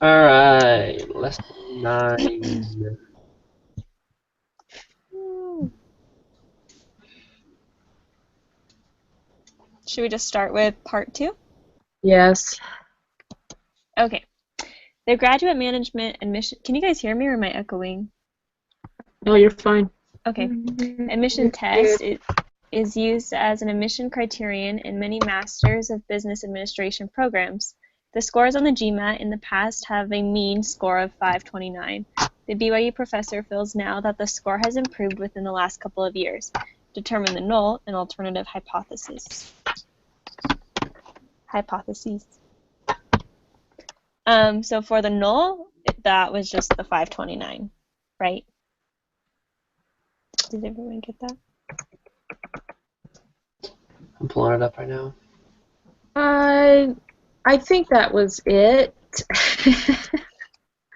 Alright, lesson 9. Should we just start with part 2? Yes. Okay. The graduate management admission. Can you guys hear me or am I echoing? No, you're fine. Okay. Admission test is used as an admission criterion in many Masters of Business Administration programs. The scores on the GMAT in the past have a mean score of 529. The BYU professor feels now that the score has improved within the last couple of years. Determine the null and alternative hypotheses. So for the null, that was just the 529, right? Did everyone get that? I'm pulling it up right now. I think that was it.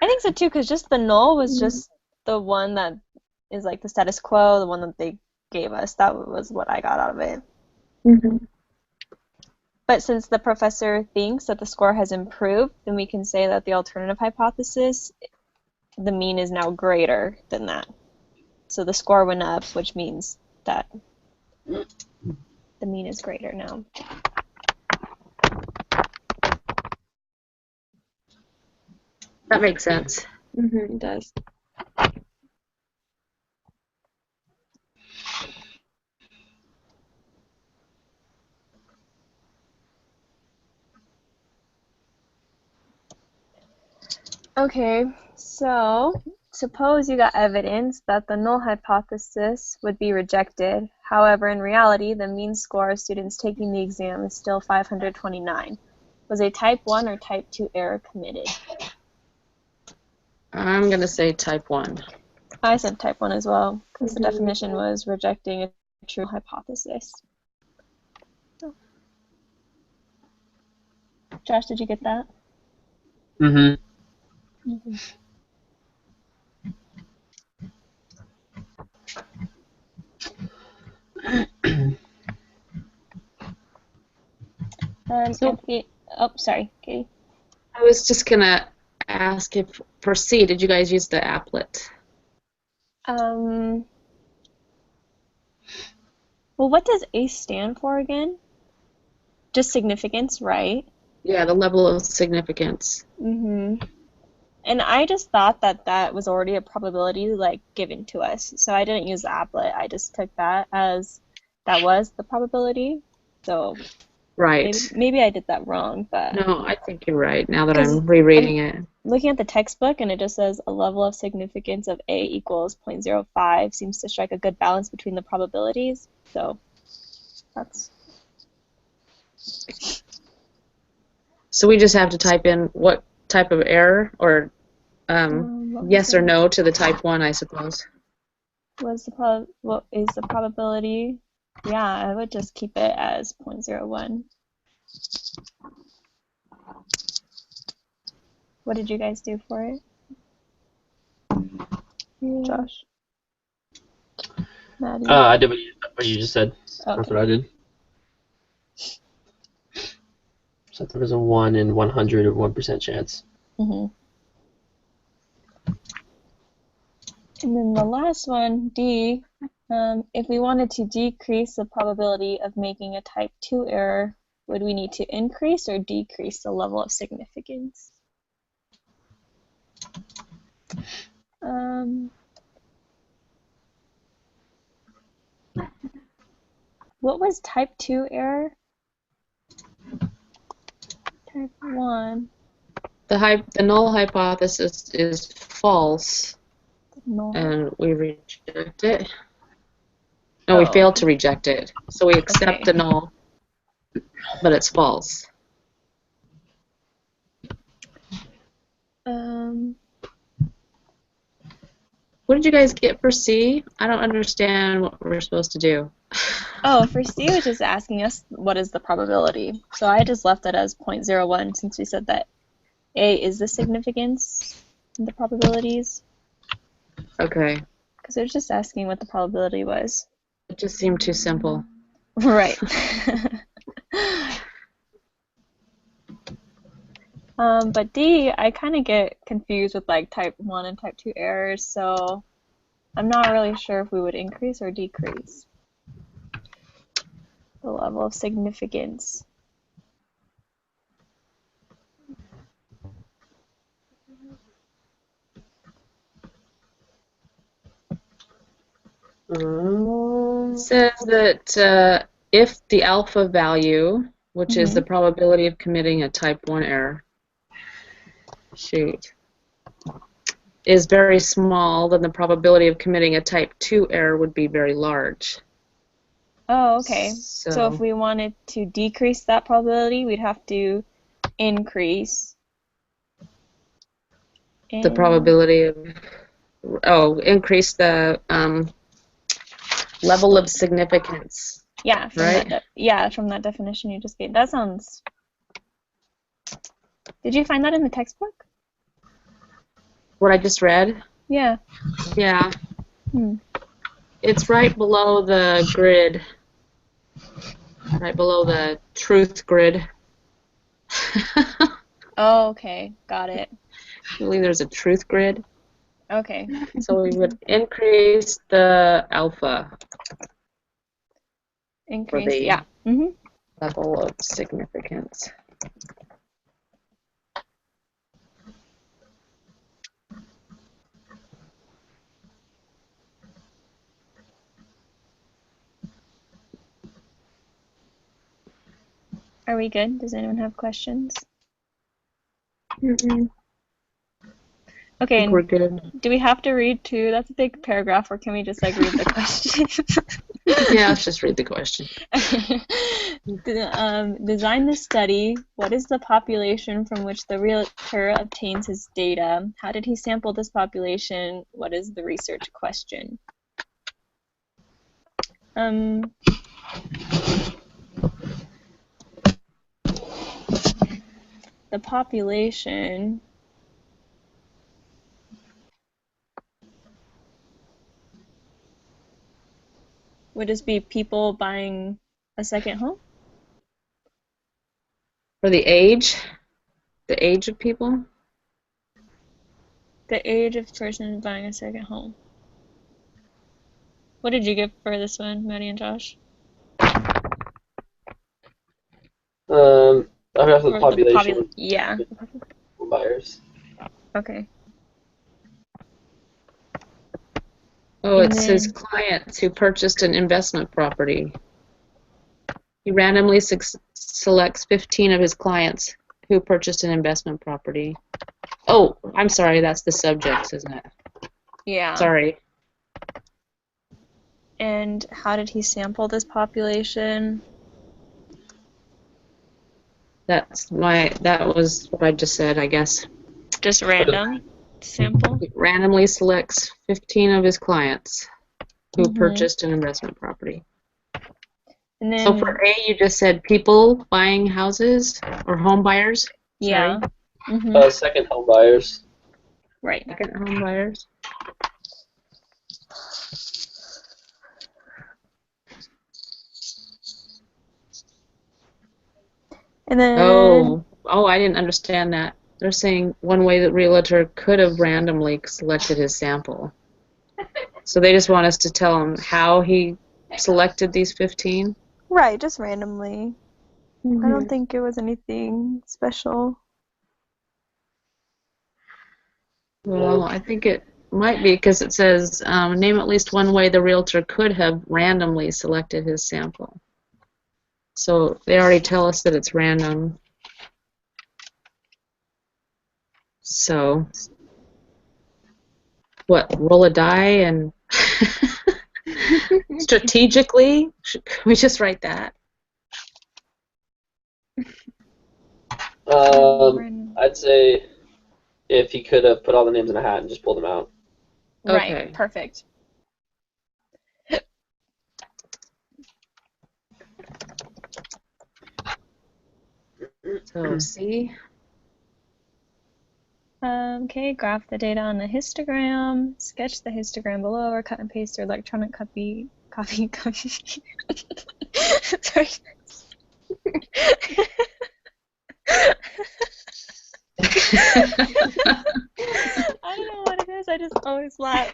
I think so too, because just the null was just the one that is like the status quo, the one that they gave us. That was what I got out of it. Mhm. But since the professor thinks that the score has improved, then we can say that the alternative hypothesis, the mean is now greater than that. So the score went up, which means that the mean is greater now. That makes sense. It does. Okay, so suppose you got evidence that the null hypothesis would be rejected. However, in reality, the mean score of students taking the exam is still 529. Was a type 1 or type 2 error committed? I'm going to say type 1. I said type 1 as well, because the definition was rejecting a true hypothesis. Josh, did you get that? Mm-hmm. Oh, sorry, Katie. I was just going to ask if for C, did you guys use the applet? Well, what does ACE stand for again? Just significance, right? Yeah, the level of significance. And I just thought that that was already a probability like given to us. So I didn't use the applet. I just took that as that was the probability. So Right. maybe I did that wrong, but No, I think you're right now that 'cause I'm rereading it. looking at the textbook and it just says a level of significance of A equals 0.05 seems to strike a good balance between the probabilities. So that's So we just have to type in what type of error or yes or no to the type 1, I suppose. what is the probability? Yeah, I would just keep it as 0.01. What did you guys do for it? Josh? Maddie? I did what you just said. Okay. That's what I did. So there was a 1 in 100 or 1% chance. And then the last one, D, if we wanted to decrease the probability of making a type 2 error, would we need to increase or decrease the level of significance? What was type 2 error? Type 1. The null hypothesis is false, No. and we reject it. No, we failed to reject it. So we accept the null, but it's false. What did you guys get for C? I don't understand what we're supposed to do. Oh, for C, it was just asking us what is the probability. So I just left it as 0.01 since we said that A is the significance in the probabilities. Okay. Because it was just asking what the probability was. It just seemed too simple. Right. But D, I kind of get confused with like type 1 and type 2 errors, so I'm not really sure if we would increase or decrease the level of significance. It says that if the alpha value, which is the probability of committing a type 1 error, is very small, then the probability of committing a type 2 error would be very large. Oh, okay. So So if we wanted to decrease that probability, we'd have to increase the probability of, increase the level of significance. Yeah, from right? from that definition you just gave. That sounds. Did you find that in the textbook? What I just read? Yeah. Yeah. Hmm. It's right below the grid. Right below the truth grid. Oh, okay. Got it. I believe there's a truth grid. Okay. So we would increase the alpha for Increase. the Yeah. level of significance. Are we good? Does anyone have questions? Okay, We're good. do we have to read too? That's a big paragraph, or can we just like read the question? Yeah, let's just read the question. Design the study. What is the population from which the realtor obtains his data? How did he sample this population? What is the research question? The population. Would this be people buying a second home? For the age of people? The age of person buying a second home. What did you give for this one, Maddie and Josh? I have the Or population. Yeah. Buyers. Okay. Oh, And it says then clients who purchased an investment property. He randomly selects 15 of his clients who purchased an investment property. Oh, I'm sorry, that's the subjects, isn't it? yeah. Sorry. And how did he sample this population? That was what I just said, I guess. Just random sample? He randomly selects 15 of his clients who purchased an investment property. And then, so for A, you just said people buying houses or home buyers? Yeah. Second home buyers. Right. Second home buyers. And then. Oh, I didn't understand that. They're saying one way that realtor could have randomly selected his sample. So they just want us to tell him how he selected these 15? Right, just randomly. I don't think it was anything special. Well, I think it might be because it says name at least one way the realtor could have randomly selected his sample. So they already tell us that it's random. So, what, roll a die and strategically? Can we just write that? I'd say if he could have put all the names in a hat and just pulled them out. Right, Okay. perfect. So, C. Okay, graph the data on the histogram, sketch the histogram below, or cut and paste your electronic copy. Sorry. I don't know what it is. I just always laugh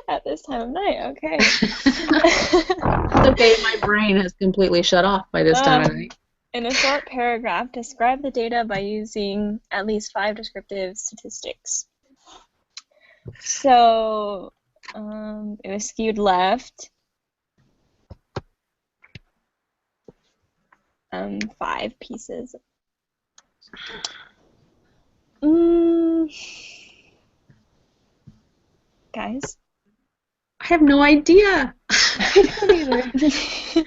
at this time of night. Okay. It's okay, my brain has completely shut off by this time of night. In a short paragraph, describe the data by using at least 5 descriptive statistics. So, it was skewed left. 5 pieces. Guys? I have no idea. I don't either.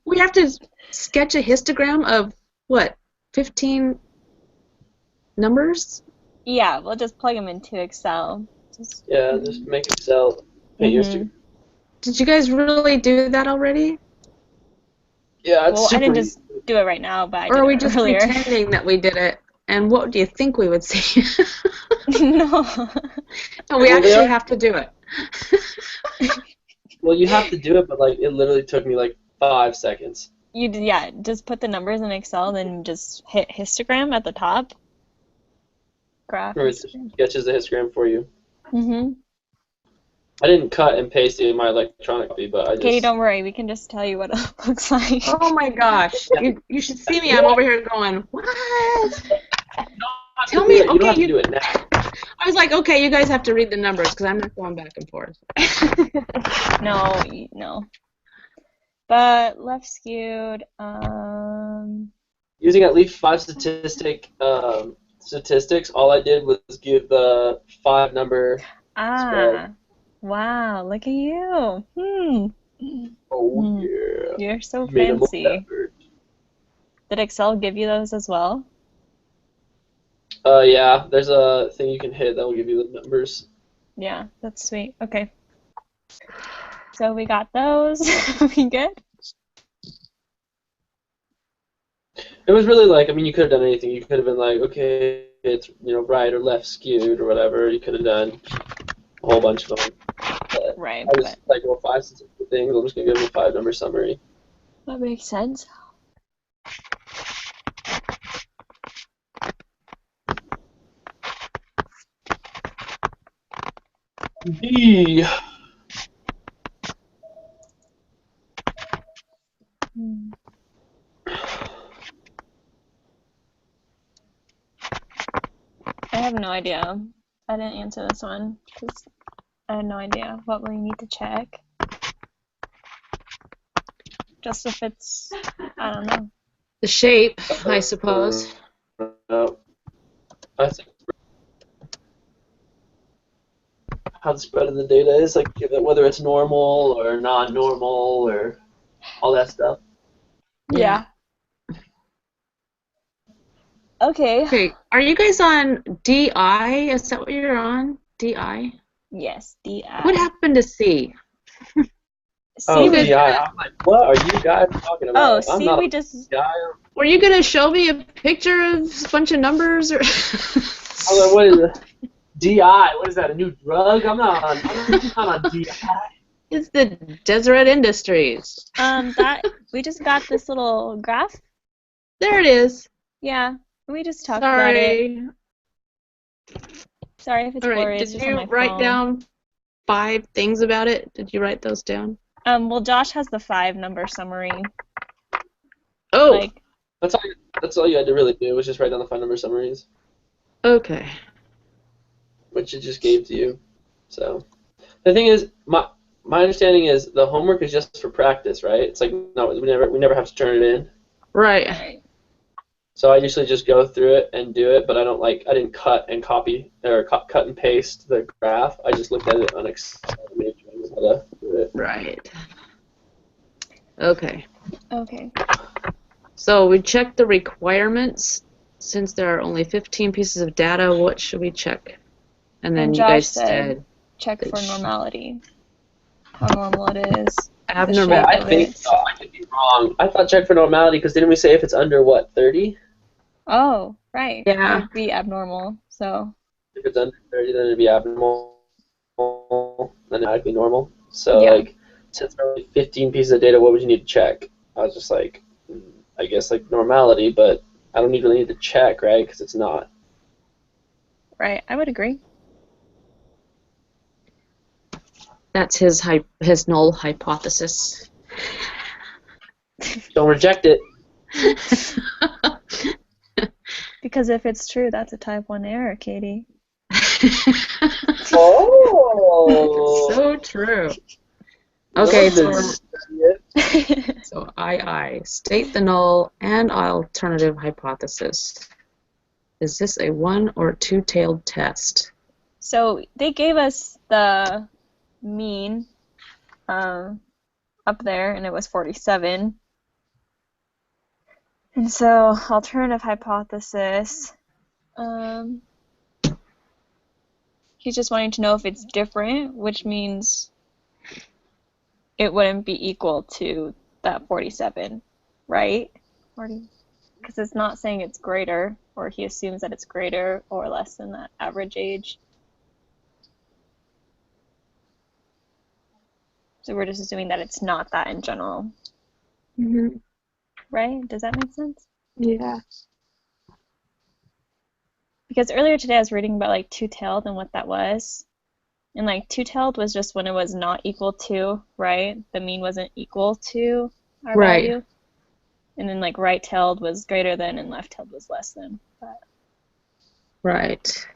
We have to sketch a histogram of, what, 15 numbers? Yeah, we'll just plug them into Excel. Just make Excel. Paint your Did you guys really do that already? Yeah, it's well, super I didn't just easy. do it right now, but I did Or are we it just earlier. pretending that we did it? And what do you think we would see? No. No, we actually have to do it. Well, you have to do it, but like it literally took me like 5 seconds. Yeah, just put the numbers in Excel, then just hit histogram at the top. Graph. Or it sketches the histogram for you. Mm-hmm. I didn't cut and paste it in my electronic copy, but I just... Katie, don't worry. We can just tell you what it looks like. Oh my gosh. You should see me. I'm over here going, what? Tell me, You don't have okay, to do it now. I was like, okay, you guys have to read the numbers because I'm not going back and forth. No. But left skewed. Using at least 5 statistics, all I did was give the 5 number spread. Wow, look at you. Oh, yeah. You're so Minimal fancy. effort. Did Excel give you those as well? Yeah, there's a thing you can hit that will give you the numbers. Yeah, that's sweet. Okay. So we got those. We good? It was really like, I mean, you could have done anything. You could have been like, okay, it's, right or left skewed or whatever. You could have done a whole bunch of them. But Right. I just like, well, 5 statistical things. I'm just going to give them a 5 number summary. That makes sense. B. I have no idea. I didn't answer this one because I had no idea what we need to check. Just if it's, I don't know. The shape, I suppose. I think how the spread of the data is, like whether it's normal or non-normal or all that stuff. Yeah. Okay. Okay, are you guys on DI? Is that what you're on? DI? Yes, DI. What happened to C? Oh, we- DI. I'm like, what are you guys talking about? Oh, I'm see, not we on just. DI. Were you going to show me a picture of a bunch of numbers? Or I was like, what is it? DI? What is that? A new drug? I'm not on DI. It's the Deseret Industries. That we just got this little graph. There it is. Yeah, we just talked about it. Sorry if it's All blurry. right. It's Did just on you my write phone. down 5 things about it? Did you write those down? Well, Josh has the 5 number summary. Oh. Like, That's all you had to really do was just write down the 5 number summaries, Okay. which it just gave to you. So the thing is, my understanding is the homework is just for practice, right? It's like no, we never have to turn it in. Right. So I usually just go through it and do it, but I didn't cut and copy or cut and paste the graph. I just looked at it on Excel and made sure I knew how to do it. Right. Okay. okay. So we checked the requirements. Since there are only 15 pieces of data, what should we check? And then And you Josh guys said check for normality. How normal it is. abnormal. I think so. I could be wrong. I thought check for normality because didn't we say if it's under what, 30? Oh, right. Yeah. It would be abnormal. So. If it's under 30, then it'd be abnormal, then automatically normal. So Yeah. like, since there are only 15 pieces of data, what would you need to check? I was just like, I guess like normality, but I don't really need to check, right? Because it's not. Right, I would agree. That's his null hypothesis. Don't reject it. Because if it's true, that's a type 1 error, Katie. Oh. So true. Okay, so I state the null and alternative hypothesis. Is this a one or two-tailed test? So they gave us the mean up there, and it was 47. And so alternative hypothesis, he's just wanting to know if it's different, which means it wouldn't be equal to that 47, right? Because it's not saying it's greater, or he assumes that it's greater or less than that average age. So we're just assuming that it's not that in general. Mm-hmm. Right? Does that make sense? Yeah. Because earlier today I was reading about like two-tailed and what that was. And like two-tailed was just when it was not equal to, right? The mean wasn't equal to our value. And then like right-tailed was greater than and left-tailed was less than. But... Right.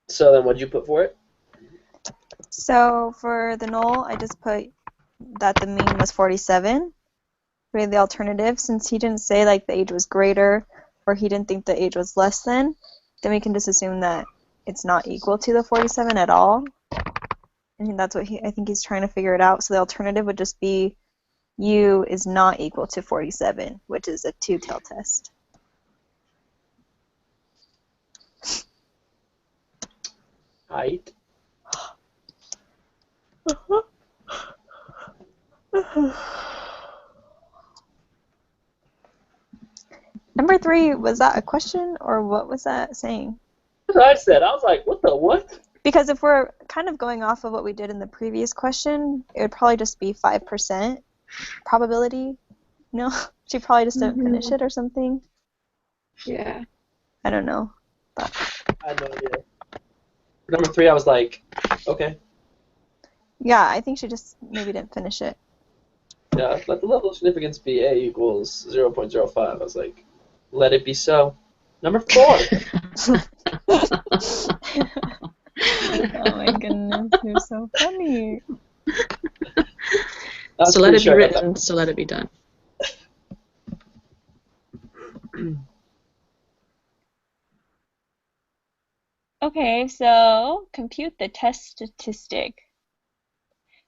So then what'd you put for it? So for the null, I just put that the mean was 47. For the alternative, since he didn't say like the age was greater or he didn't think the age was less than, then we can just assume that it's not equal to the 47 at all. And that's what I think he's trying to figure it out. So the alternative would just be U is not equal to 47, which is a two-tailed test. Height. Number 3, was that a question or what was that saying? That's what I said. I was like, what the what? Because if we're kind of going off of what we did in the previous question, it would probably just be 5% probability. No, she probably just didn't finish it or something. Yeah. I don't know. But... I had no idea. For number 3, I was like, okay. Yeah, I think she just maybe didn't finish it. Yeah, let the level of significance be A equals 0.05. I was like, let it be so. Number 4. Oh my goodness, you're so funny. So let it be written, so let it be done. Okay, so compute the test statistic.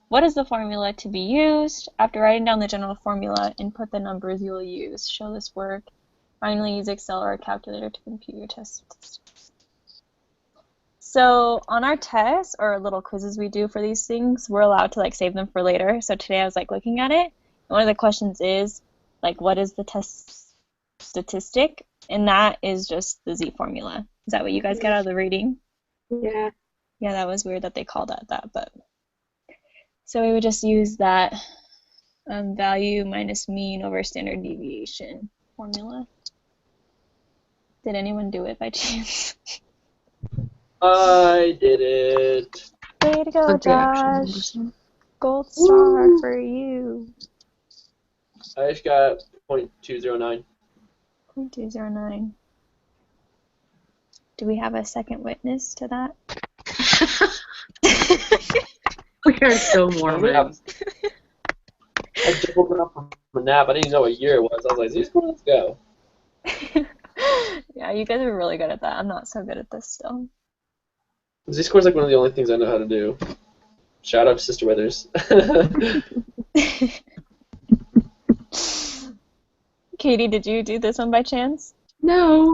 What is the formula to be used? After writing down the general formula, input the numbers you will use. Show this work. Finally, use Excel or a calculator to compute your test statistics. So on our tests or little quizzes we do for these things, we're allowed to like save them for later. So today I was like looking at it. And one of the questions is like, what is the test statistic? And that is just the Z formula. Is that what you guys got out of the reading? Yeah. Yeah, that was weird that they called it that, but so we would just use that value minus mean over standard deviation formula. Did anyone do it by chance? I did it. Way to go, Josh. Gold star for you. I just got 0.209. 0.209. Do we have a second witness to that? We are so Mormon. I just woke up from a nap. I didn't know what year it was. I was like, Z-score, let's go. Yeah, you guys are really good at that. I'm not so good at this still. Z-score is like one of the only things I know how to do. Shout out to Sister Withers. Katie, did you do this one by chance? No.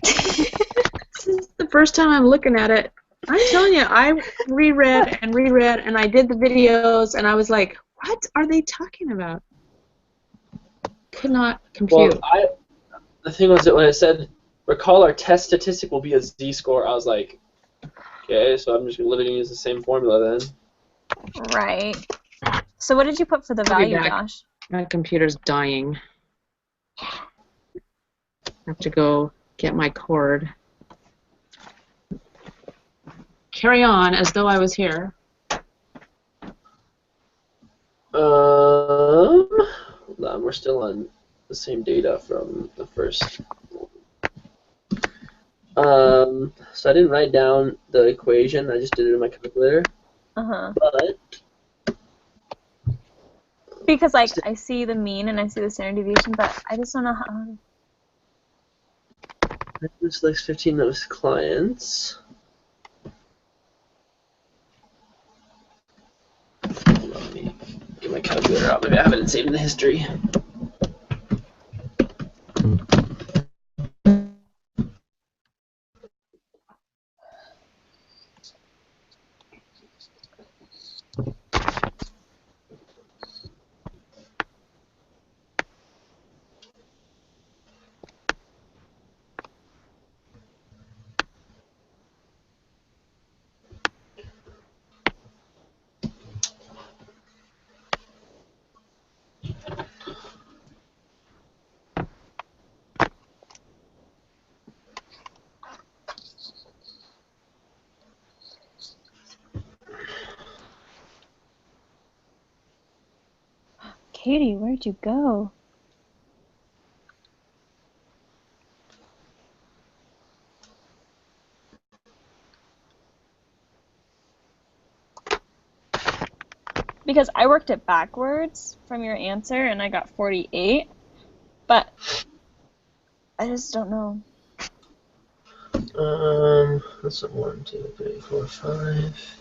This is the first time I'm looking at it. I'm telling you, I reread, and I did the videos, and I was like, what are they talking about? Could not compute. Well, the thing was that when it said recall our test statistic will be a z-score. I was like, okay, so I'm just going to literally use the same formula then. Right. So what did you put for the I'll be value, back. Josh? My computer's dying. I have to go get my cord. Carry on as though I was here. Hold on, we're still on the same data from the first. So I didn't write down the equation. I just did it in my calculator. But Because like I see the mean and I see the standard deviation, but I just don't know how. this selects 15 of his clients. Hold on, let me get my calculator out. Maybe I have it saved in the history. Katie, where'd you go? Because I worked it backwards from your answer and I got 48, but I just don't know. That's a 1, 2, 3, 4, 5.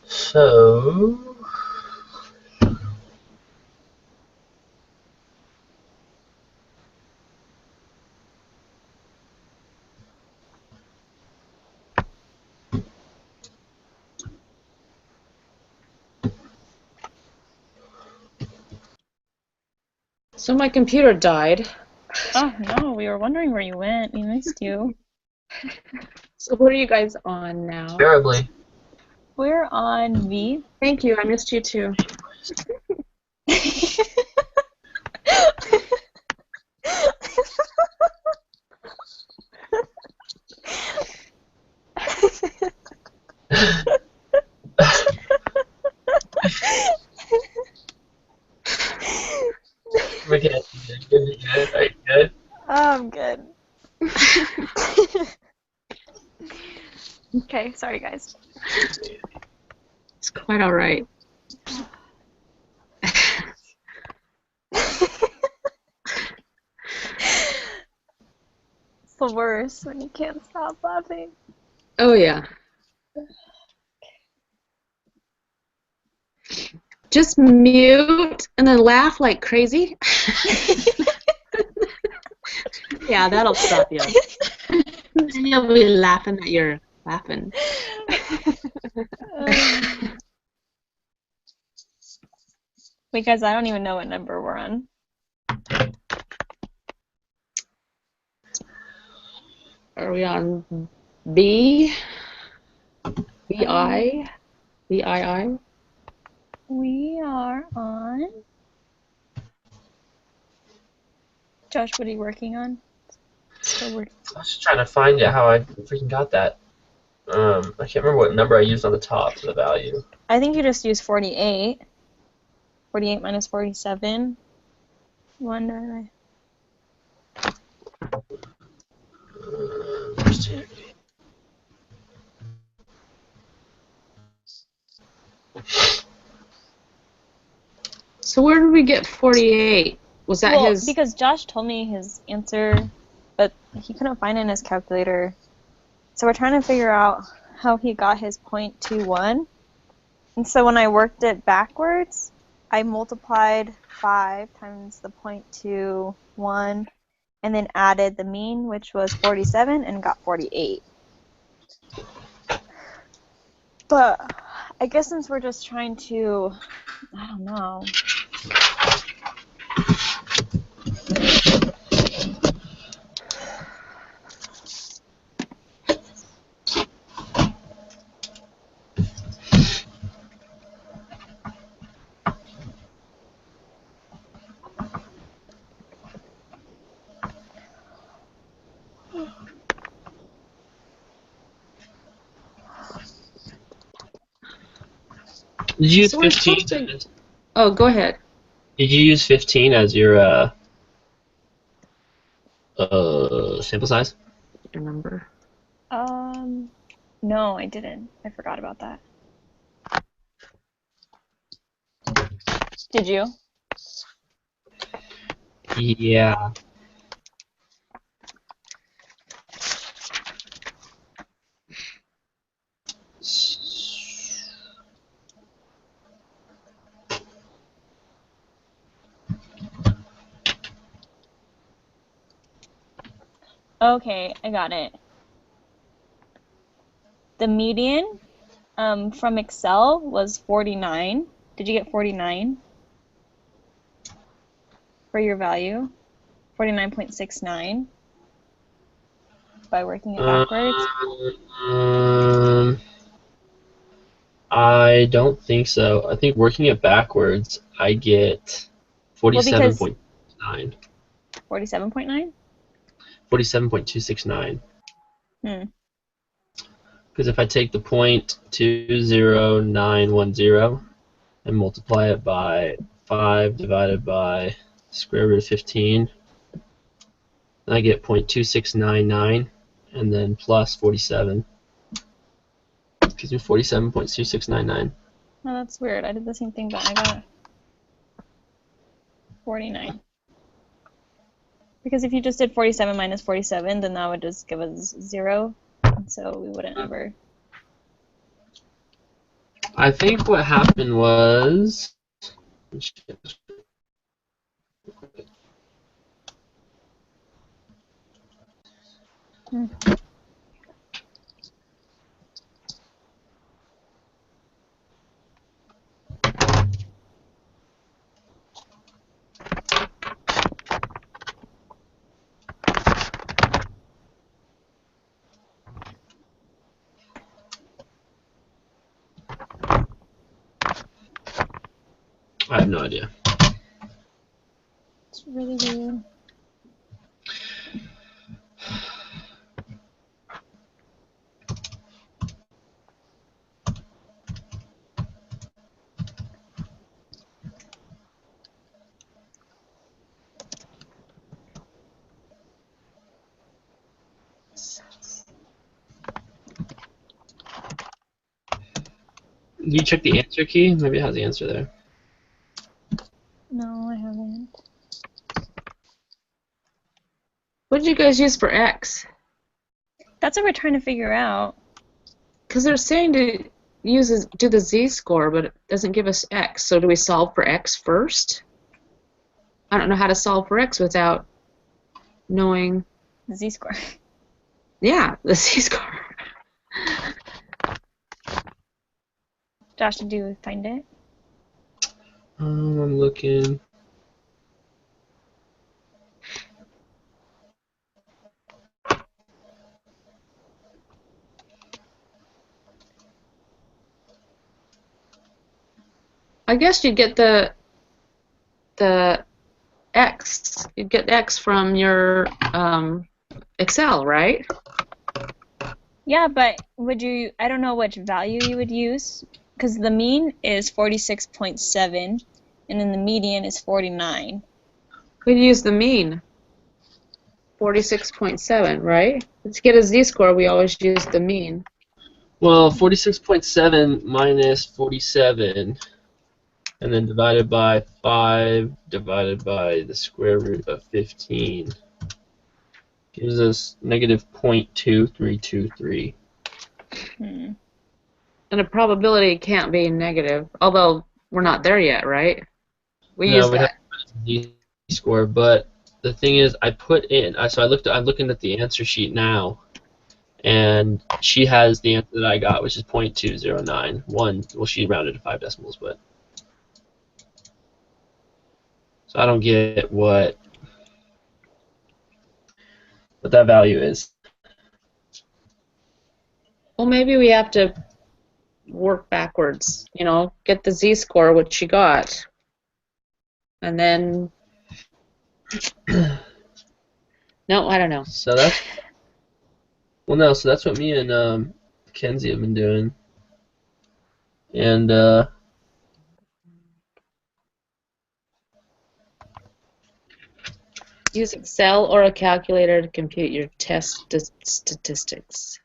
So So my computer died. Oh no, we were wondering where you went. We missed you. So what are you guys on now? terribly. We're on V. Thank you. I missed you too. Okay, good. Are you good? I'm good. Okay, sorry guys. It's quite all right. It's the worst when you can't stop laughing. Oh yeah. Just mute and then laugh like crazy. Yeah, that'll stop you. And you'll be laughing that you're laughing. Because I don't even know what number we're on. Are we on B? B-I? B-I-I? We are on... Josh, what are you working on? Still working. I was just trying to find it how I freaking got that. I can't remember what number I used on the top for the value. I think you just used 48. 48 minus 47. 1 divided So where did we get 48? Was that Well, his? because Josh told me his answer, but he couldn't find it in his calculator. So we're trying to figure out how he got his 0.21. And so when I worked it backwards, I multiplied 5 times the 0.21 and then added the mean, which was 47, and got 48. But I guess since we're just trying to, I don't know. Did you use So we're 15? supposed to... Oh, go ahead. Did you use 15 as your sample size? Remember. No, I didn't. I forgot about that. Did you? Yeah. Okay, I got it. The median from Excel was 49. Did you get 49 for your value? 49.69 by working it backwards? I don't think so. I think working it backwards, I get Well, because 47.9. 47.9? 47.269. Hmm. Because if I take the 0.20910 and multiply it by 5 divided by square root of 15, then I get 0.2699 and then plus 47. Gives me 47.2699. Oh, that's weird. I did the same thing, but I got 49. Because if you just did 47 minus 47, then that would just give us 0. And so we wouldn't ever. I think what happened was. Hmm. I have no idea. It's really weird. Do you check the answer key? Maybe it has the answer there. No, I haven't. What did you guys use for X? That's what we're trying to figure out. Because they're saying to do the z-score, but it doesn't give us X. So do we solve for X first? I don't know how to solve for X without knowing. The z-score. Yeah, the z-score. Josh, did you find it? I'm looking. I guess you'd get the X. You'd get X from your Excel, right? Yeah, but would you, I don't know which value you would use, because the mean is 46.7, and then the median is 49. We'd use the mean. 46.7, right? To get a z-score, we always use the mean. Well, 46.7 minus 47, and then divided by 5 divided by the square root of 15 gives us negative 0.2323. Hmm. And a probability can't be negative, although we're not there yet, right? We No, use we'd have that. to use z-score, but the thing is, I put in. I'm looking at the answer sheet now, And she has the answer that I got, which is 0.209. Well, she rounded to 5 decimals, but. So I don't get what that value is. Well, maybe we have to work backwards, get the z-score, which she got. And then, no, I don't know. So that's, well, no, so that's what me and Kenzie have been doing. And use Excel or a calculator to compute your test statistics.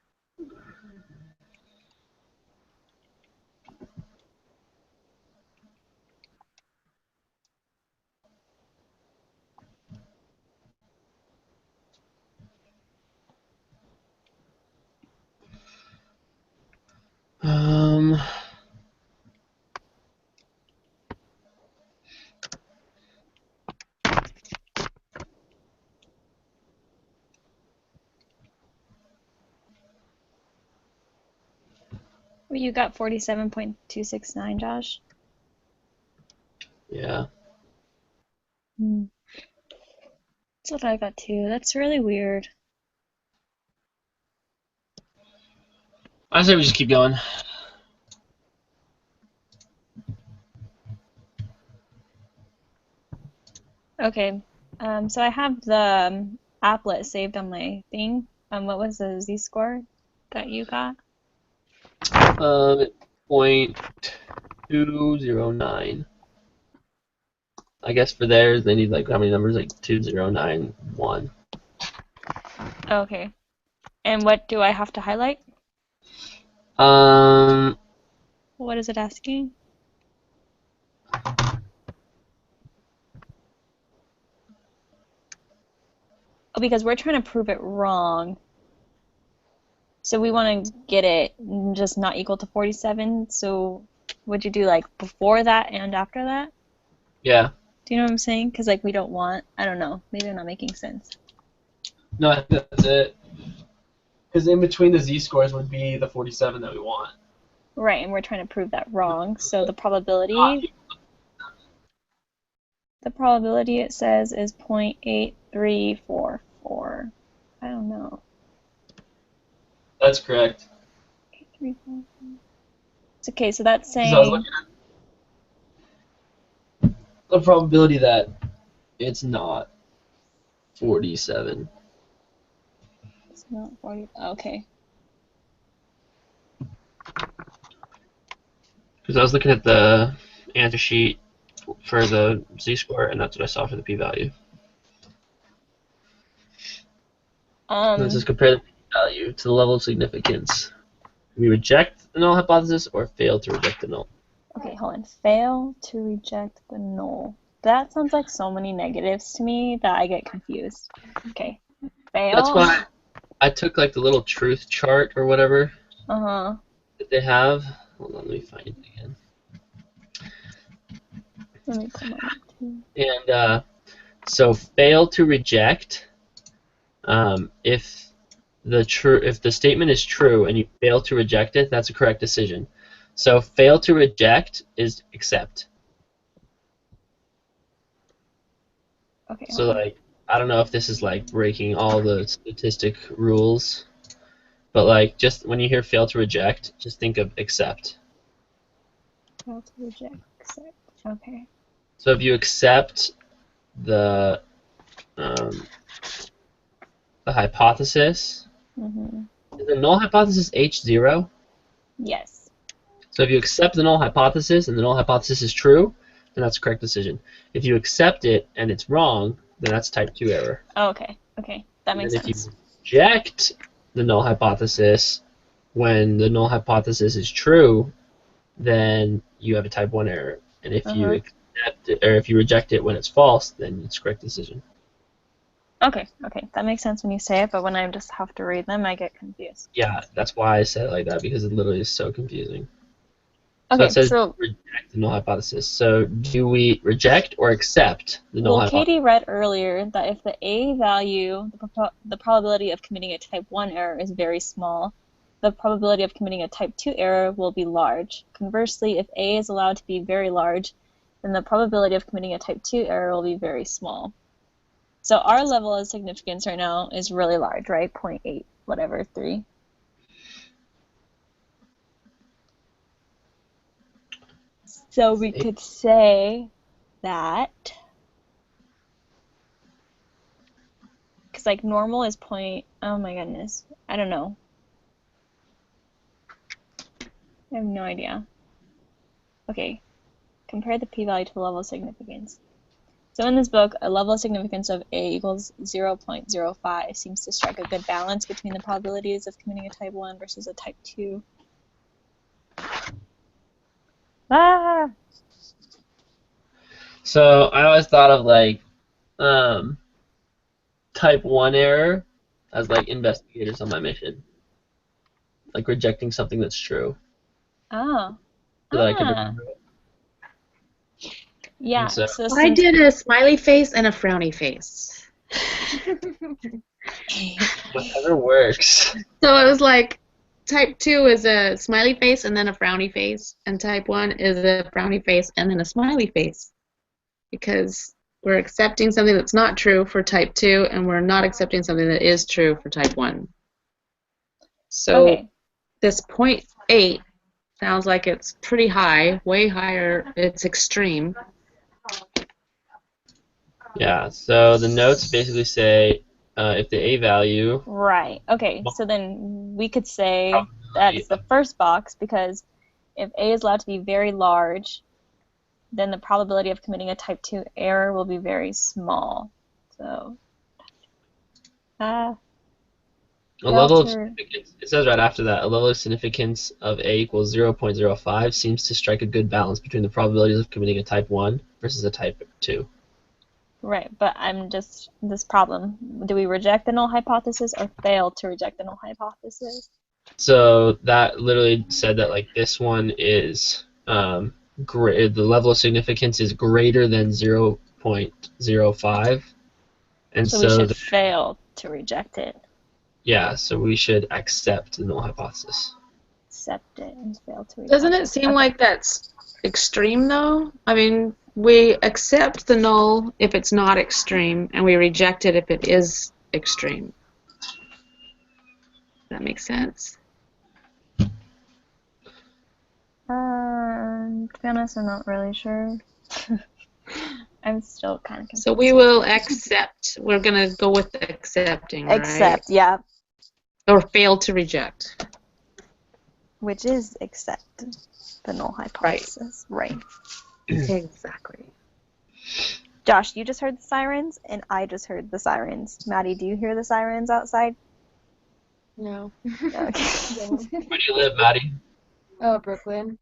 um, Well, you got 47.269, Josh. yeah. That's what I got too. That's really weird. I say we just keep going. Okay. So I have the applet saved on my thing. What was the z-score that you got? 0.209. I guess for theirs, they need like how many numbers? Like 2091. Okay. And what do I have to highlight? Um, What is it asking? Oh, because we're trying to prove it wrong. So we want to get it just not equal to 47. So would you do like before that and after that? yeah. Do you know what I'm saying? Because like we don't want, I don't know, maybe I'm not making sense. No, I think that's it. Because in between the z-scores would be the 47 that we want. Right, and we're trying to prove that wrong. So the probability it says is 0.8344. I don't know. That's correct. 8344. It's okay, so that's Because I was saying looking at the probability that it's not 47. it's not 40. Okay. Because I was looking at the answer sheet for the z-score, and that's what I saw for the p-value. This is compare the p-value to the level of significance. We reject the null hypothesis or fail to reject the null. Okay, hold on. Fail to reject the null. That sounds like so many negatives to me that I get confused. Okay. Fail. That's why I took like the little truth chart or whatever that they have. Hold on, let me find it again. Let me pull mine up too. And so fail to reject, if the statement is true and you fail to reject it, that's a correct decision. So fail to reject is accept. Okay. So Hold on. like I don't know if this is like breaking all the statistic rules, but like just when you hear fail to reject, just think of accept. Fail to reject. Accept. Okay. So if you accept the hypothesis, is the null hypothesis H0? Yes. So if you accept the null hypothesis and the null hypothesis is true, then that's a correct decision. If you accept it and it's wrong, then that's type 2 error. Oh, okay. Okay. That makes and sense. if you reject the null hypothesis when the null hypothesis is true, then you have a type 1 error. And if you accept it, or if you reject it when it's false, then it's correct decision. Okay. Okay. That makes sense when you say it, but when I just have to read them, I get confused. Yeah, that's why I said it like that, because it literally is so confusing. So Okay, it says so reject the null hypothesis. So do we reject or accept the null well, hypothesis? Katie read earlier that if the A value, the probability of committing a type 1 error is very small, the probability of committing a type 2 error will be large. Conversely, if A is allowed to be very large, then the probability of committing a type 2 error will be very small. So our level of significance right now is really large, right? 0.8, whatever, 3. So we could say that, because like normal is oh my goodness, I don't know. I have no idea. Okay, compare the p-value to the level of significance. So in this book, a level of significance of A equals 0.05 seems to strike a good balance between the probabilities of committing a type 1 versus a type 2. Ah! So I always thought of like type 1 error as like investigators on my mission. Like rejecting something that's true. Oh. So that I could Ah. remember it. Yeah, And so so I since did a smiley face and a frowny face. whatever works. So it was like type 2 is a smiley face and then a frowny face, and type 1 is a frowny face and then a smiley face. Because we're accepting something that's not true for type 2, and we're not accepting something that is true for type 1. So okay. this 0.8 sounds like it's pretty high, way higher, it's extreme. Yeah, so the notes basically say if the A value Right. Okay, so then we could say probability that's the first box because if A is allowed to be very large, then the probability of committing a type 2 error will be very small. So, a fail level of to- significance, it says right after that, a level of significance of A equals 0.05 seems to strike a good balance between the probabilities of committing a type 1 versus a type 2. right, but I'm just this problem. Do we reject the null hypothesis or fail to reject the null hypothesis? So that literally said that like this one is the level of significance is greater than 0.05, and So we so should fail to reject it. yeah, so we should accept the null hypothesis. Accept it and fail to reject Doesn't it seem like that's extreme, though? I mean, we accept the null if it's not extreme, and we reject it if it is extreme. That makes sense. To be honest, I'm not really sure. I'm still kind of confused. So we will accept. We're going to go with accepting, right? Accept, yeah. Or fail to reject. Which is accept the null hypothesis. Right. Exactly. Josh, you just heard the sirens, and I just heard the sirens. Maddie, do you hear the sirens outside? No. Okay. Where do you live, Maddie? Oh, Brooklyn.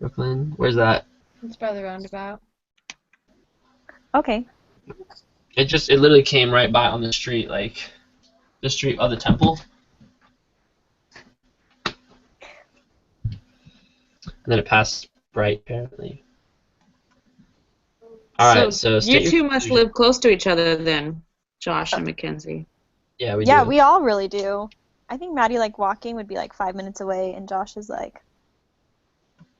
Brooklyn? Where's that? It's by the roundabout. Okay. It literally came right by on the street, like the street of the temple. And then it passed right, apparently. Alright, so you two must live close to each other then, Josh and Mackenzie. Yeah, we Yeah, do. we all really do. I think Maddie, like, walking would be, like, 5 minutes away, and Josh is, like...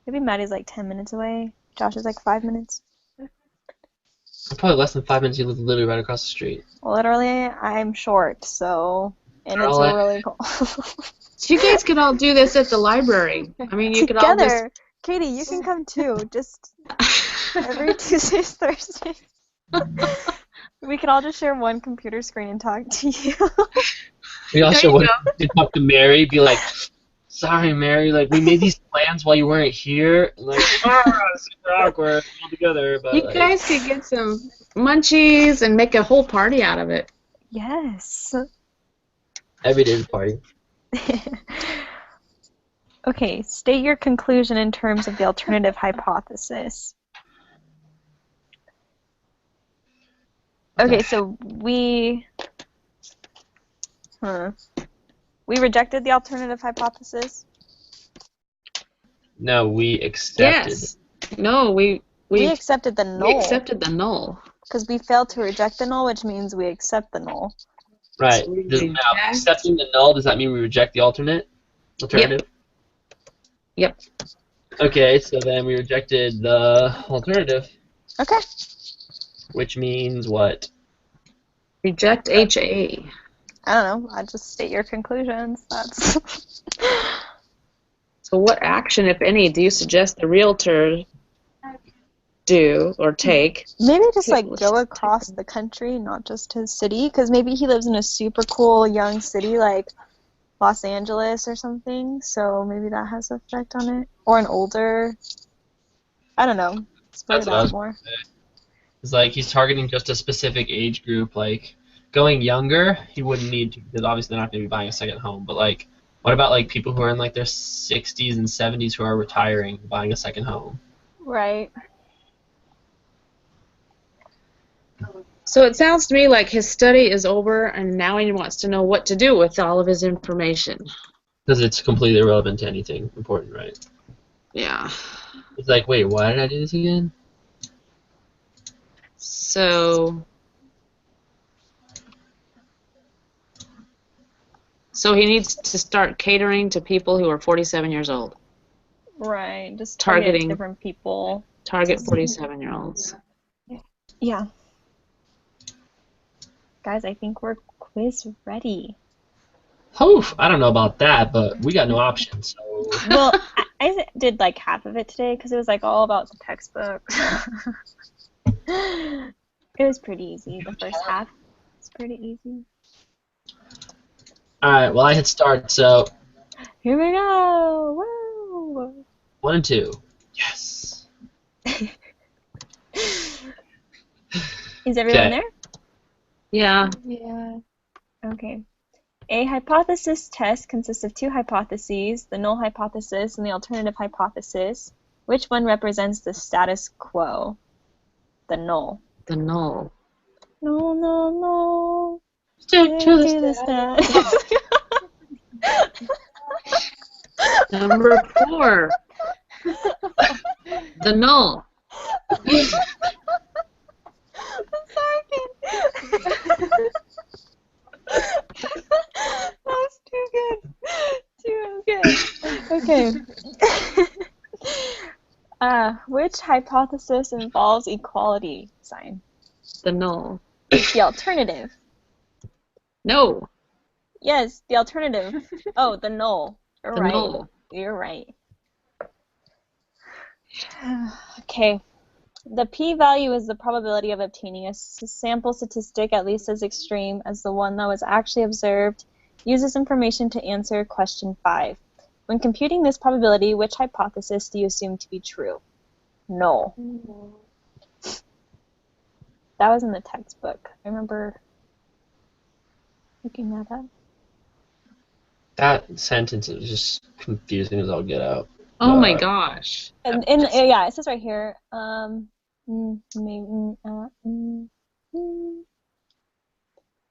Maybe Maddie's, like, 10 minutes away. Josh is, like, 5 minutes. Probably less than 5 minutes. You live literally right across the street. Literally, I'm short, so... And it's Alright. really cold. So you guys could all do this at the library. I mean, you could all just... Together! Katie, you can come, too. Just every Tuesdays, Thursdays. We could all just share one computer screen and talk to you. We also There you want to talk to Mary, be like, sorry, Mary, like, we made these plans while you weren't here. Like, it's super awkward all together. But, You like, guys could get some munchies and make a whole party out of it. Yes. every day's a party. Okay, state your conclusion in terms of the alternative hypothesis. Okay, so we rejected the alternative hypothesis. No, we accepted. Yes. No, we accepted the we null accepted the null. because we failed to reject the null, which means we accept the null. Right. So we Now, reject. accepting the null, does that mean we reject the alternative? Yep. Okay, so then we rejected the alternative, Okay. which means what? Reject HA. I don't know. I just state your conclusions. That's. So what action, if any, do you suggest the realtor do or take? Maybe just Okay, like let's go just across the country, not just his city, because maybe he lives in a super cool young city like Los Angeles or something. So maybe that has an effect on it, or an older. I don't know. Spread That's it what I out was. more. It's like he's targeting just a specific age group. Like going younger, he wouldn't need to because obviously they're not going to be buying a second home. But like, what about like people who are in like their 60s and 70s who are retiring, buying a second home? Right. So it sounds to me like his study is over and now he wants to know what to do with all of his information. Because it's completely irrelevant to anything important, right? Yeah. It's like, wait, why did I do this again? So he needs to start catering to people who are 47 years old. Right. Just Targeting- target different people. Target 47-year-olds. Yeah. Guys, I think we're quiz ready. Oof, I don't know about that, but we got no options. So Well, I did like half of it today because it was like all about the textbook. It was pretty easy. The first half was pretty easy. all right, well I hit start, so Here we go. Woo! 1 and 2. Yes. Is everyone Okay. there? Yeah. Yeah. Okay. A hypothesis test consists of two hypotheses, the null hypothesis and the alternative hypothesis. Which one represents the status quo? The null. The null. No, no, no. Stick to the the stat. status. Number 4. The null. I'm sorry. That was too good. Too good. Okay. Which hypothesis involves equality sign? The null. The alternative. No. Yes, the alternative. Oh, the null. You're The right. null. You're right. Okay. The p-value is the probability of obtaining a sample statistic at least as extreme as the one that was actually observed. Use this information to answer question 5. When computing this probability, which hypothesis do you assume to be true? Null. That was in the textbook. I remember looking that up. That sentence is just confusing as all get out. Oh my gosh. And yeah, it says right here. What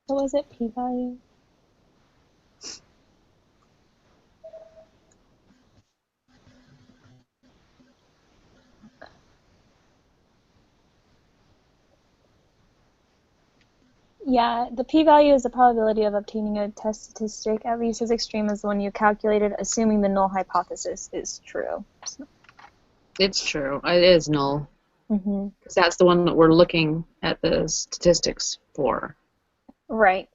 was it? P-value. Yeah, the p-value is the probability of obtaining a test statistic at least as extreme as the one you calculated, assuming the null hypothesis is true. It's true. It is null. Mm-hmm. Because that's the one that we're looking at the statistics for. Right.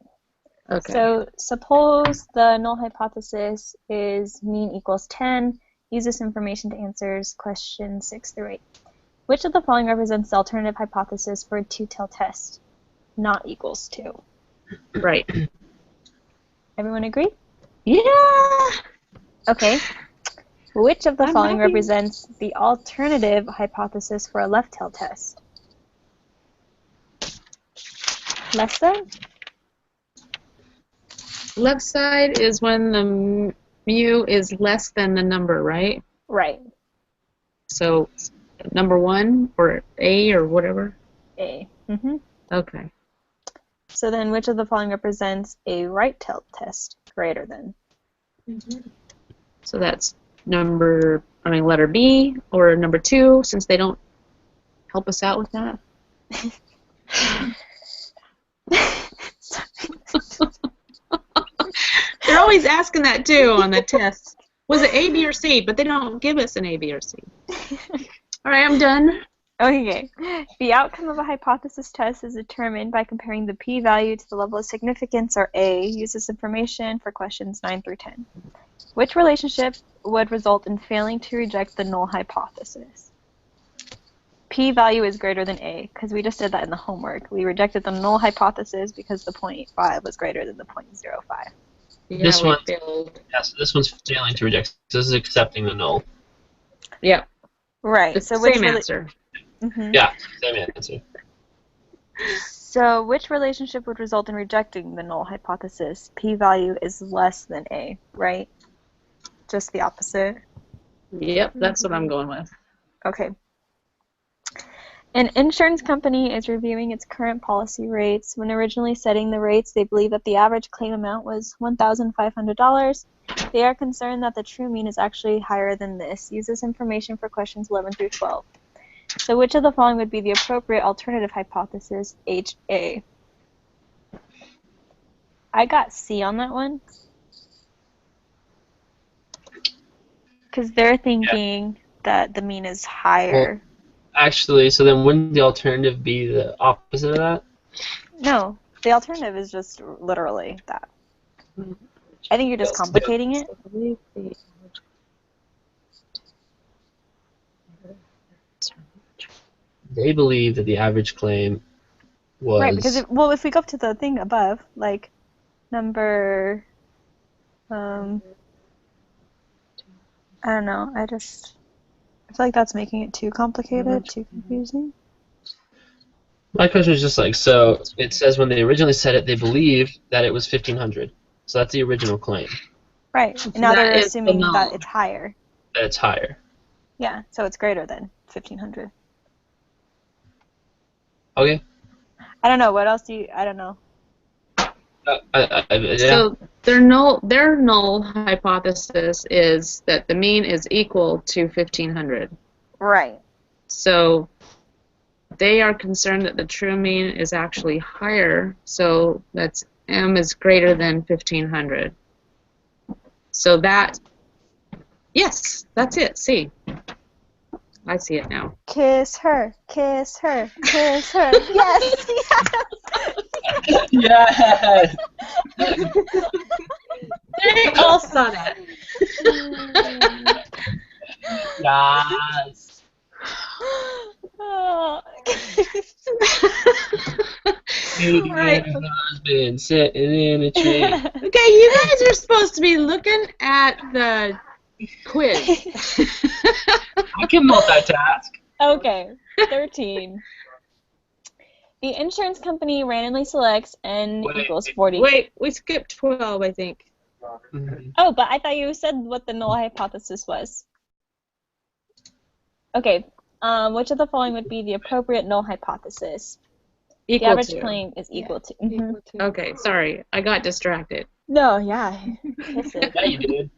Okay. So suppose the null hypothesis is mean equals 10. Use this information to answer questions 6 through 8. Which of the following represents the alternative hypothesis for a two-tailed test? Not equals 2. Right. Everyone agree? Yeah. Okay. Which of the I'm following happy. represents the alternative hypothesis for a left-tailed test? Less than? Left side is when the mu is less than the number, right? Right. So number 1 or A or whatever? A. Mm-hmm. Okay. So then which of the following represents a right-tailed test? Greater than. So that's letter B or number 2, since they don't help us out with that? They're always asking that too on the tests. Was it A, B, or C? But they don't give us an A, B, or C. All right, I'm done. Okay. The outcome of a hypothesis test is determined by comparing the p-value to the level of significance, or A. Use this information for questions 9 through 10. Which relationship would result in failing to reject the null hypothesis? P-value is greater than A, because we just did that in the homework. We rejected the null hypothesis because the 0.5 was greater than the 0.05. Yeah, This one, failed. yeah, so this one's failing to reject. So this is accepting the null. Yeah. Right. It's So the which same answer. Yeah, same answer. So which relationship would result in rejecting the null hypothesis? P-value is less than A, right? Just the opposite. Yep, that's what I'm going with. Okay. An insurance company is reviewing its current policy rates. When originally setting the rates, they believe that the average claim amount was $1,500. They are concerned that the true mean is actually higher than this. Use this information for questions 11 through 12. So which of the following would be the appropriate alternative hypothesis, HA? I got C on that one. Because they're thinking that the mean is higher. Actually, so then wouldn't the alternative be the opposite of that? No, the alternative is just literally that. I think you're just complicating it. They believe that the average claim was... Right, because if we go up to the thing above, like number, I don't know, I feel like that's making it too complicated, too confusing. My question is just like, so it says when they originally said it, they believed that it was 1,500. So that's the original claim. Right, and now that they're is assuming the that null. it's higher. That it's higher. Yeah, so it's greater than 1,500. Okay. I don't know, what else I don't know. Yeah. So their null hypothesis is that the mean is equal to 1,500. Right. So they are concerned that the true mean is actually higher, so that's M is greater than 1,500. So that, yes, that's it, C. I see it now. Kiss her, kiss her, kiss her. Yes, yes. Yes! They all saw that. Yes! Oh. Katie Right. and her husband sitting in a tree. Okay, you guys are supposed to be looking at the quiz. I can multitask. Okay, 13. The insurance company randomly selects N equals 40. Wait, we skipped 12, I think. Mhm. Oh, but I thought you said what the null hypothesis was. Okay, which of the following would be the appropriate null hypothesis? The Equal average to. claim is equal to. Equal to. Okay, sorry, I got distracted. No, yeah. Kiss it. Yeah, you did.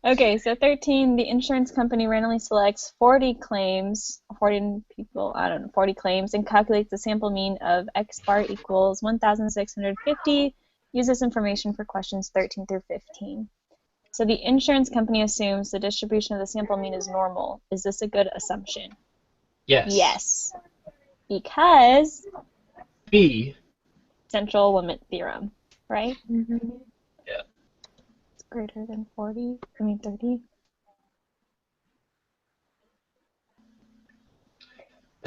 Okay, so 13, the insurance company randomly selects 40 claims, 40 people, I don't know, 40 claims, and calculates the sample mean of X bar equals 1,650. Use this information for questions 13 through 15. So the insurance company assumes the distribution of the sample mean is normal. Is this a good assumption? Yes. Yes. Because B. central limit theorem, right? Yeah. It's greater than 30. And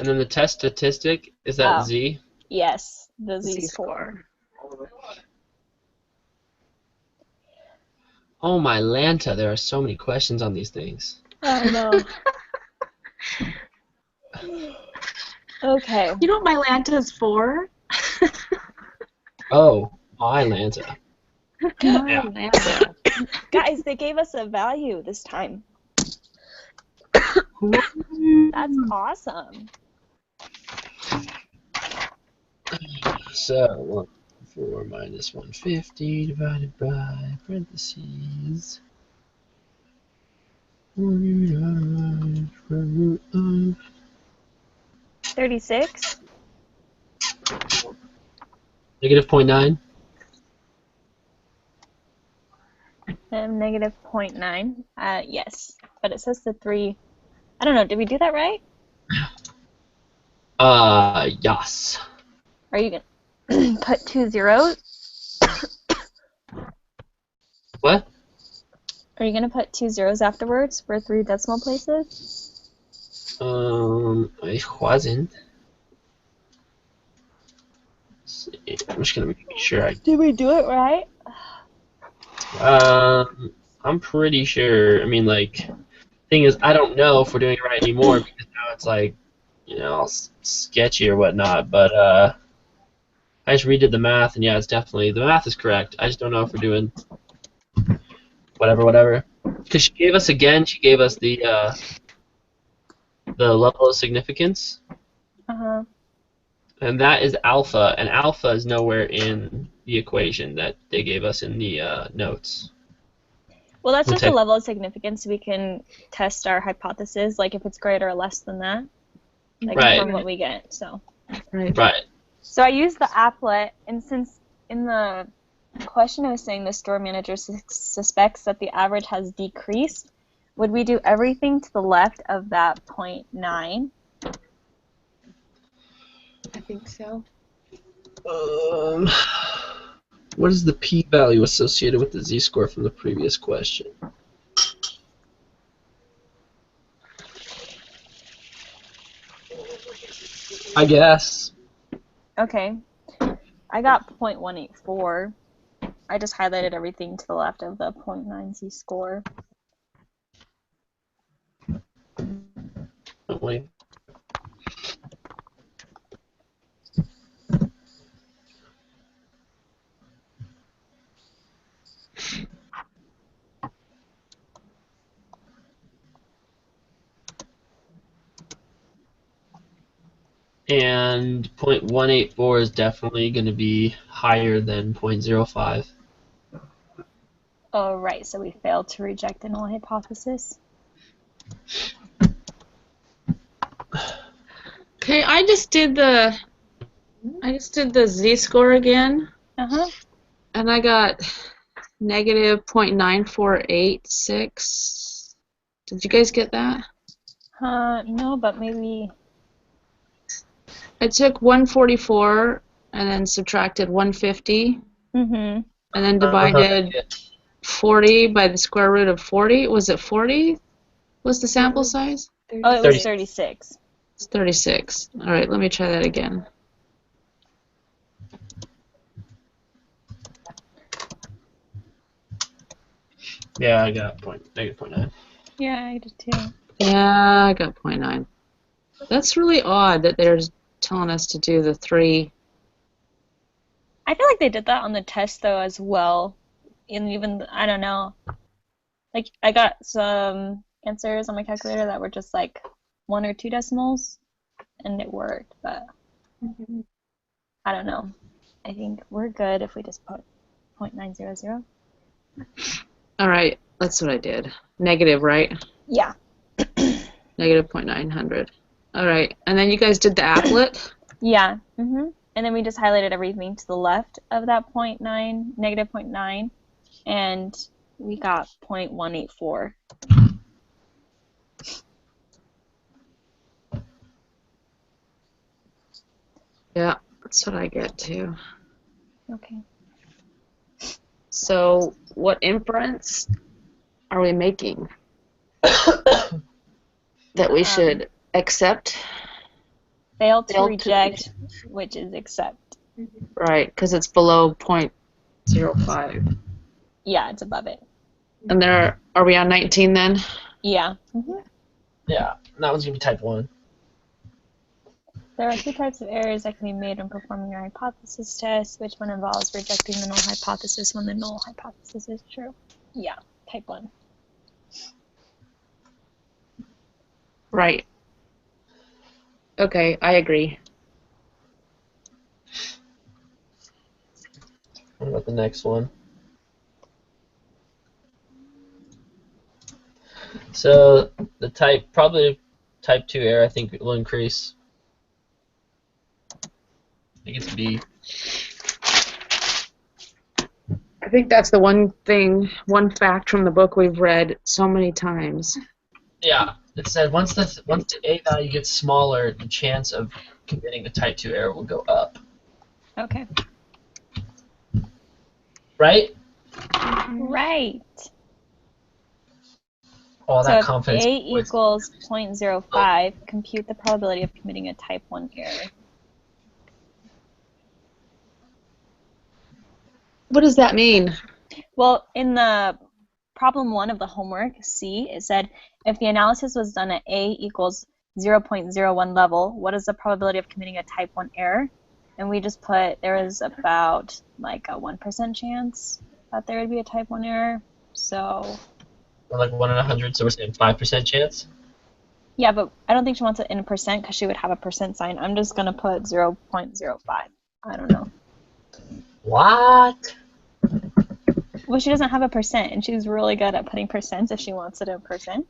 then the test statistic, is that Oh. Z? Yes, the Z-score. Oh my Lanta, there are so many questions on these things. I know. Okay. You know what my Lanta is for? Oh, my Lanta. My Yeah. Lanta. Guys, they gave us a value this time. That's awesome. So, 1, 4 minus 150 divided by parentheses. -49 36. -0.9. Negative 0.9. Yes, but it says the 3. I don't know. Did we do that right? Yes. Are you gonna put 2 zeros? What? Are you gonna put 2 zeros afterwards for 3 decimal places? I wasn't. Let's see. I'm just gonna make sure Did we do it right? I'm pretty sure. I mean, like, thing is, I don't know if we're doing it right anymore because now it's like, all sketchy or whatnot. But I just redid the math, and yeah, it's definitely the math is correct. I just don't know if we're doing whatever. Because she gave us the level of significance, Uh-huh. and that is alpha, and alpha is nowhere in the equation that they gave us in the notes. Well, that's We'll just the take level of significance. We can test our hypothesis, like if it's greater or less than that, like Right. from what we get. So Right. I used the applet, and since in the question it was saying the store manager suspects that the average has decreased, would we do everything to the left of that 0.9? I think so. What is the p-value associated with the z-score from the previous question? I guess. Okay. I got 0.184. I just highlighted everything to the left of the 0.9 z-score. Oh, wait. And 0.184 is definitely going to be higher than 0.05. Oh, right. So we failed to reject the null hypothesis. Okay, I just did the z-score again, Uh-huh. and I got negative 0.9486. Did you guys get that? No, but maybe. I took 144 and then subtracted 150, Mm-hmm. and then divided 40 by the square root of 40. Was it 40? Was the sample size? Oh, it was 36. It's 36. All right, let me try that again. Yeah, I got negative 0.9. Yeah, I did too. Yeah, I got 0.9. That's really odd that they're telling us to do the 3. I feel like they did that on the test though as well. And even I don't know. Like I got some answers on my calculator that were just like 1 or 2 decimals, and it worked. But I don't know. I think we're good if we just put 0.900. All right, that's what I did. Negative, right? Yeah. Negative 0.900. All right, and then you guys did the applet? Yeah. And then we just highlighted everything to the left of that 0.9, negative 0.9, and we got 0.184. Yeah, that's what I get too. Okay. So what inference are we making? That we should accept? Fail to reject, which is accept. Right, because it's below 0.05. Yeah, it's above it. And are we on 19 then? Yeah. Yeah, that one's going to be type 1. There are 2 types of errors that can be made when performing your hypothesis test. Which one involves rejecting the null hypothesis when the null hypothesis is true? Yeah, type 1. Right. Okay, I agree. What about the next one? So the probably type 2 error, I think, will increase. I think it's B. I think that's the one fact from the book we've read so many times. Yeah, it said once the A value gets smaller, the chance of committing a type 2 error will go up. Okay. Right? Right. All So that if confidence. A equals 0.05, compute the probability of committing a type 1 error. What does that mean? Well, in the problem 1 of the homework, C, it said, if the analysis was done at A equals 0.01 level, what is the probability of committing a type 1 error? And we just put there is about like a 1% chance that there would be a type 1 error. So Or like 1 in 100, so we're saying 5% chance? yeah, but I don't think she wants it in percent because she would have a percent sign. I'm just going to put 0.05. I don't know. What? Well, she doesn't have a percent, and she's really good at putting percents if she wants it in percent.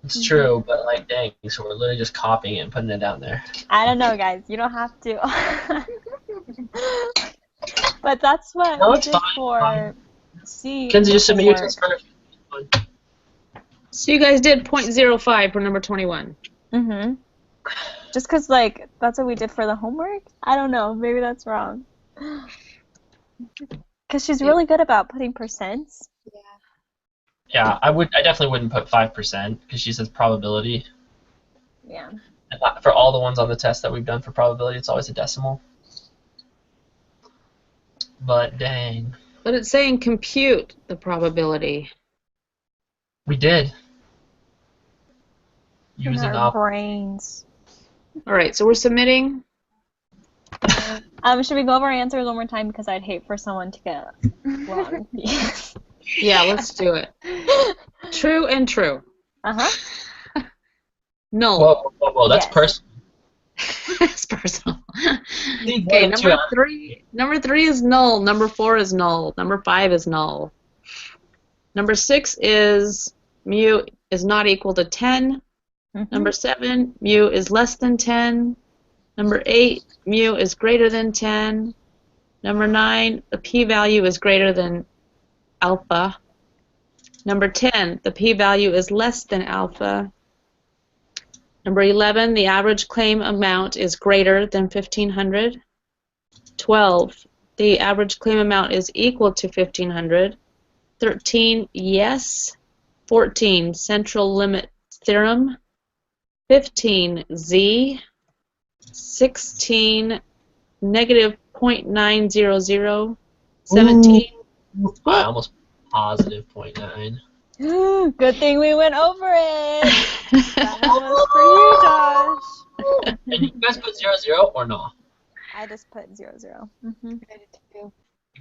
It's true, but like, dang, so we're literally just copying it and putting it down there. I don't know, guys. You don't have to. But that's what No, we it's did fine, for fine. C. Kenzie, in just the submit your homework. test first. So you guys did 0.05 for number 21. Mm-hmm. Just because, like, that's what we did for the homework? I don't know. Maybe that's wrong. Because she's really good about putting percents. Yeah, I definitely wouldn't put 5% because she says probability. Yeah. And for all the ones on the test that we've done for probability, it's always a decimal. But dang. But it's saying compute the probability. We did. In Using our brains. All right, so we're submitting. Should we go over our answers one more time? Because I'd hate for someone to get wrong. Yeah, let's do it. True and true. Uh-huh. Null. Whoa, that's Yes. personal. It's personal. Leave Okay, one or two out. number 3 is null. Number 4 is null. Number 5 is null. Number 6 is mu is not equal to 10. Mm-hmm. Number 7, mu is less than 10. Number 8, mu is greater than 10. Number 9, the p-value is greater than alpha. Number 10, the p-value is less than alpha. Number 11, the average claim amount is greater than 1,500. 12, the average claim amount is equal to 1,500. 13, yes. 14, central limit theorem. 15, Z. 16, negative 0.900. 17. I almost positive 0.9. Good thing we went over it. That one was for you, Josh. And you guys put 0 or no? I just put 0, 0. Mm-hmm. You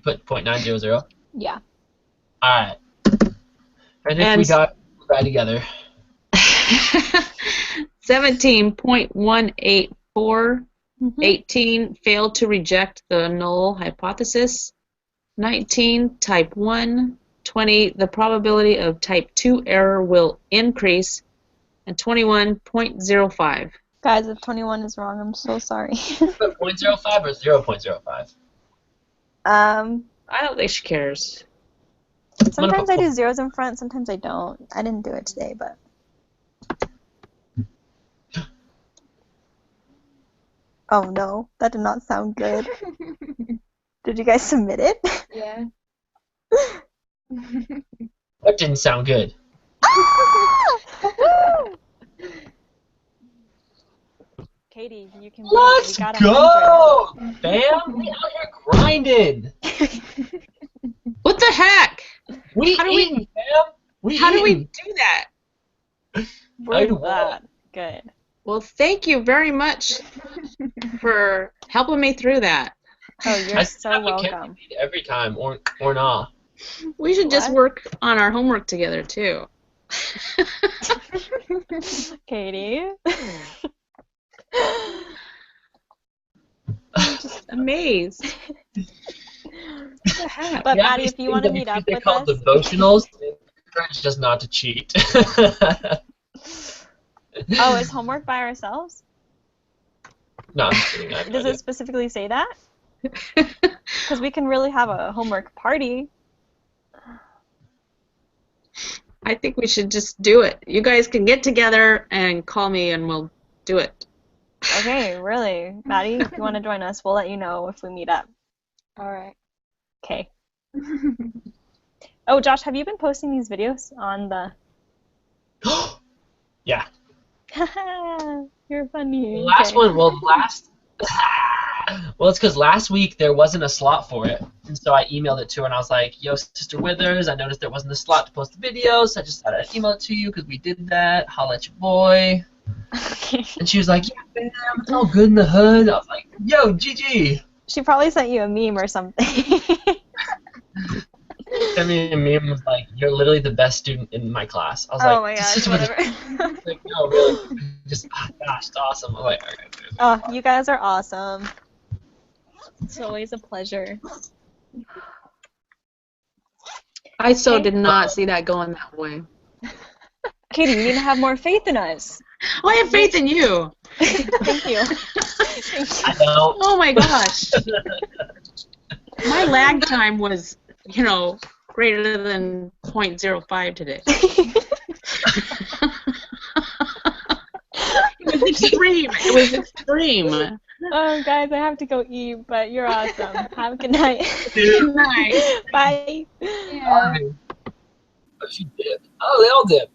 put 0.900? Yeah. Alright. And if we die together. 17.184. Mm-hmm. 18, failed to reject the null hypothesis. 19, type 1. 20, the probability of type 2 error will increase. And 21, 0.05. Guys, if 21 is wrong, I'm so sorry. Put 0.05 or 0.05? I don't think she cares. Sometimes I do zeros in front, sometimes I don't. I didn't do it today, but... Oh no, that did not sound good. Did you guys submit it? Yeah. That didn't sound good. Katie, you can Let's got go! Bam! We out here grinding! What the heck? How do we do that? We're that good. Well, thank you very much for helping me through that. Oh, you're so welcome. Every time, or not. We should just work on our homework together, too. Katie. I'm just amazed. What the heck? But Maddie, if you want to meet up with us... devotionals. encouraged us not to cheat. Oh, is homework by ourselves? No, I'm just kidding. I have no Does idea. it specifically say that? Because we can really have a homework party. I think we should just do it. You guys can get together and call me and we'll do it. Okay, really. Maddie, if you want to join us, we'll let you know if we meet up. All right. Okay. Oh, Josh, have you been posting these videos on the... Yeah. You're funny. Last Okay. one, well, it's because last week there wasn't a slot for it, and so I emailed it to her, and I was like, "Yo, Sister Withers, I noticed there wasn't a slot to post the videos, so I just thought I'd email it to you because we did that. Holla at your boy." Okay. And she was like, "Yeah, fam, it's all good in the hood." I was like, "Yo, GG." She probably sent you a meme or something. Sent me a meme was like, "You're literally the best student in my class." I was Oh like, my gosh, "Sister Withers," whatever. like, "No, really, just gosh, it's awesome." I'm like, "Okay." Oh, you guys are awesome. It's always a pleasure. I so Okay. did not see that going that way. Katie, you need to have more faith in us. Oh, I have faith in you. Thank you. Thank I you. know. Oh my gosh. My lag time was, greater than 0.05 today. It was extreme. It was extreme. Oh, guys, I have to go eat, but you're awesome. Have a good night. Good night. Bye. Yeah. Oh, she did. Oh, they all did.